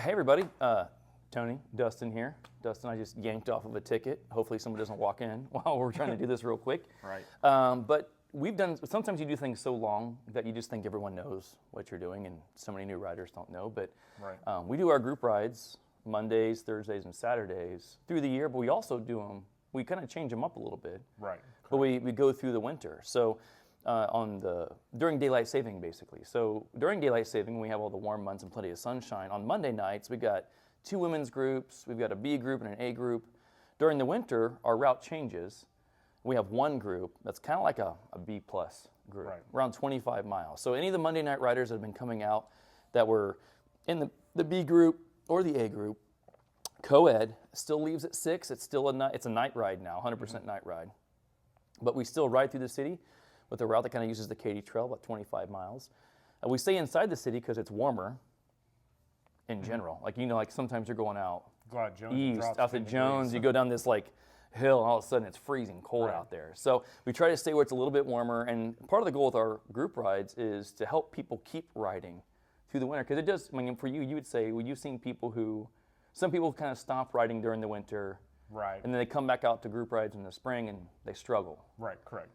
Hey everybody, Tony, Dustin here. Dustin, I just yanked off of a ticket. Hopefully someone doesn't walk in while we're trying to do this real quick. Right. But sometimes you do things so long that you just think everyone knows what you're doing, and so many new riders don't know. But Right. we do our group rides Mondays, Thursdays, and Saturdays through the year, but we also do them, we kind of change them up a little bit. Right. But we go through the winter. So during daylight saving, basically. So during daylight saving, we have all the warm months and plenty of sunshine. On Monday nights, we got 2 women's groups. We've got a B group and an A group. During the winter, our route changes. We have one group that's kind of like a B plus group, Right. around 25 miles. So any of the Monday night riders that have been coming out that were in the B group or the A group, co-ed still leaves at 6. It's still it's a night ride now, 100% night ride. But we still ride through the city with a route that kind of uses the Katy Trail, about 25 miles. We stay inside the city because it's warmer in general. Like sometimes you're going out God, Jones east, drops out to 10 Jones, degrees. you go down this hill, and all of a sudden it's freezing cold Right. out there. So we try to stay where it's a little bit warmer, and part of the goal with our group rides is to help people keep riding through the winter. Because it does, for you, you would say, well, you've seen some people kind of stop riding during the winter, Right. and then they come back out to group rides in the spring and they struggle. Right. Correct.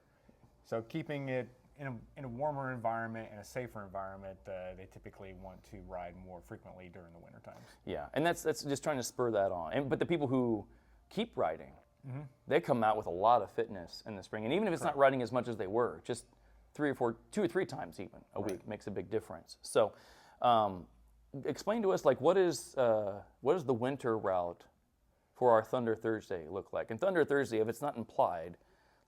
So keeping it in a warmer environment and a safer environment, they typically want to ride more frequently during the winter times. Yeah, and that's just trying to spur that on. But the people who keep riding, they come out with a lot of fitness in the spring. And even if it's not riding as much as they were, just 2 or 3 times even a week makes a big difference. So explain to us, what is the winter route for our Thunder Thursday look like? And Thunder Thursday, if it's not implied,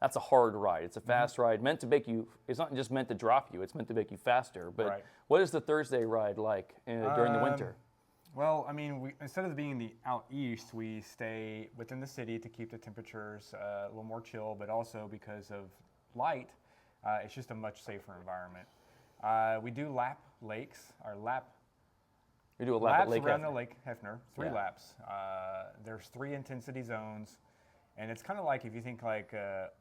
that's a hard ride. It's a fast ride, meant to make you, it's not just meant to drop you, it's meant to make you faster. But Right. what is the Thursday ride like during the winter? Well, instead of being out east, we stay within the city to keep the temperatures a little more chill, but also because of light, it's just a much safer environment. We do lap lakes, We do a lap at laps Lake around Hefner. the Lake Hefner, 3 Yeah. laps. There's 3 intensity zones, and it's kind of like, if you think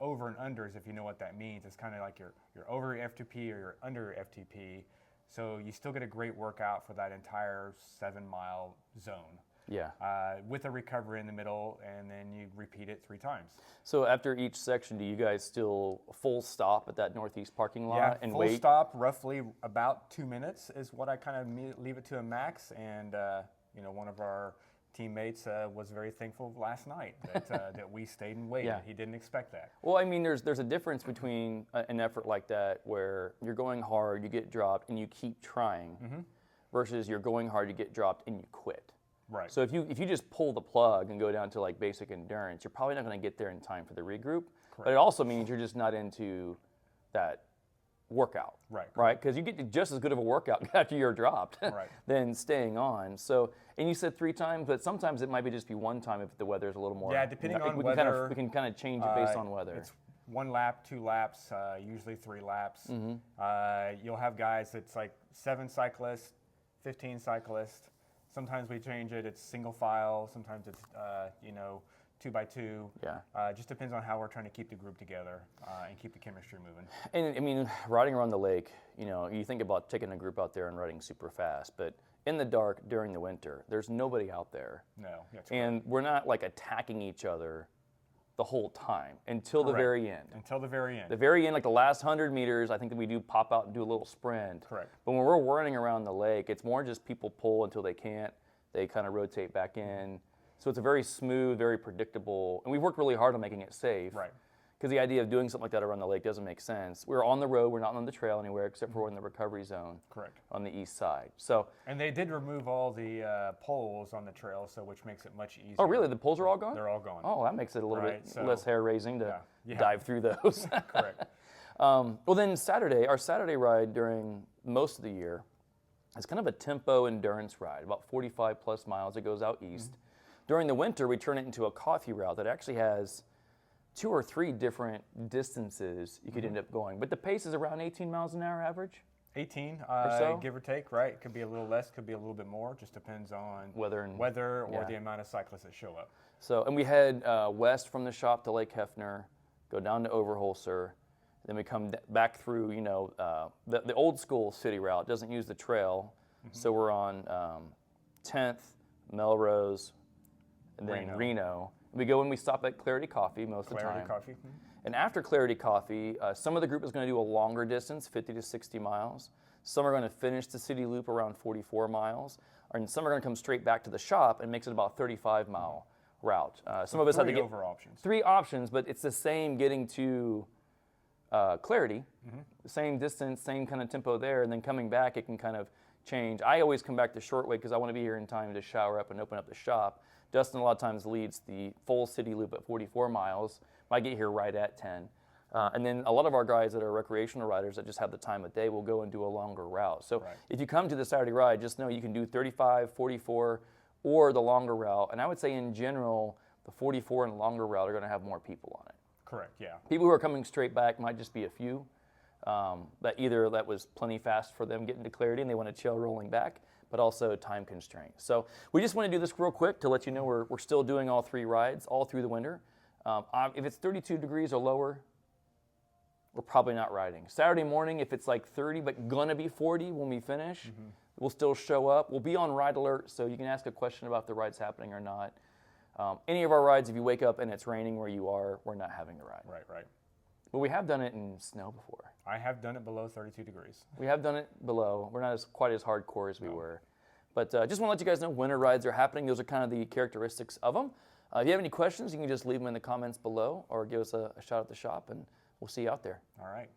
over and unders, if you know what that means, it's kind of like you're over your FTP or you're under your FTP. So you still get a great workout for that entire 7-mile zone. Yeah. With a recovery in the middle, and then you repeat it 3 times. So after each section, do you guys still full stop at that northeast parking lot Yeah, and full wait? stop, roughly about 2 minutes is what I kind of leave it to a max. And one of our teammates was very thankful last night that we stayed and waited. Yeah. He didn't expect that. Well, there's a difference between an effort like that where you're going hard, you get dropped, and you keep trying, versus you're going hard, you get dropped, and you quit. Right. So if you just pull the plug and go down to basic endurance, you're probably not going to get there in time for the regroup. But it also means you're just not into that workout. Right. Right? Because you get just as good of a workout after you're dropped Right. than staying on. So, and you said 3 times, but sometimes it might be just be 1 time if the weather's a little more. Yeah, depending on we weather. We can kind of change it based on weather. It's 1 lap, 2 laps, usually 3 laps. You'll have guys that's 7 cyclists, 15 cyclists. Sometimes we change it. It's single file. Sometimes it's 2 by 2. Yeah. Just depends on how we're trying to keep the group together and keep the chemistry moving. And riding around the lake, you think about taking a group out there and riding super fast, but in the dark during the winter, there's nobody out there. No. That's And we're not attacking each other the whole time until the Correct. very end. Until the very end. The very end, the last 100 meters, I think that we do pop out and do a little sprint. Correct. But when we're running around the lake, it's more just people pull until they can't. They kind of rotate back in. So it's a very smooth, very predictable, and we've worked really hard on making it safe. Right. Because the idea of doing something like that around the lake doesn't make sense. We're on the road, we're not on the trail anywhere except for in the recovery zone. Correct. On the east side. So. And they did remove all the poles on the trail, which makes it much easier. Oh, really? The poles are all gone? They're all gone. Oh, that makes it a little Right, bit so- less hair raising to Yeah. dive through those. Correct. Well, then our Saturday ride during most of the year is kind of a tempo endurance ride, about 45 plus miles. It goes out east. During the winter, we turn it into a coffee route that actually has 2 or 3 different distances you could end up going. But the pace is around 18 miles an hour average. 18, so? give or take, right? It could be a little less, could be a little bit more. Just depends on Weather or yeah. the amount of cyclists that show up. So, and we head west from the shop to Lake Hefner, go down to Overholser, then we come back through, the old school city route. Doesn't use the trail, so we're on 10th, Melrose, and then Reno. We go and we stop at Clarity Coffee most of the time. Clarity Coffee. And after Clarity Coffee, some of the group is going to do a longer distance, 50 to 60 miles. Some are going to finish the city loop around 44 miles. And some are going to come straight back to the shop and makes it about 35-mile route. Some of us had to get options. 3 options, but it's the same getting to Clarity, the same distance, same kind of tempo there, and then coming back, it can kind of change. I always come back the short way because I want to be here in time to shower up and open up the shop. Dustin a lot of times leads the full city loop at 44 miles. I get here right at 10. And then a lot of our guys that are recreational riders that just have the time of day will go and do a longer route. So if you come to the Saturday ride, just know you can do 35, 44, or the longer route. And I would say in general, the 44 and longer route are going to have more people on it. Correct, yeah. People who are coming straight back might just be a few. That either that was plenty fast for them getting to Clarity and they want to chill rolling back, but also time constraints. So we just want to do this real quick to let you know we're still doing all 3 rides all through the winter. If it's 32 degrees or lower, we're probably not riding. Saturday morning, if it's like 30 but gonna be 40 when we finish, we'll still show up. We'll be on ride alert, so you can ask a question about if the ride's happening or not. Any of our rides, if you wake up and it's raining where you are, we're not having a ride. Right. But we have done it in snow before. I have done it below 32 degrees. We have done it below. We're not quite as hardcore as we were. But just want to let you guys know winter rides are happening. Those are kind of the characteristics of them. If you have any questions, you can just leave them in the comments below or give us a shout at the shop, and we'll see you out there. All right.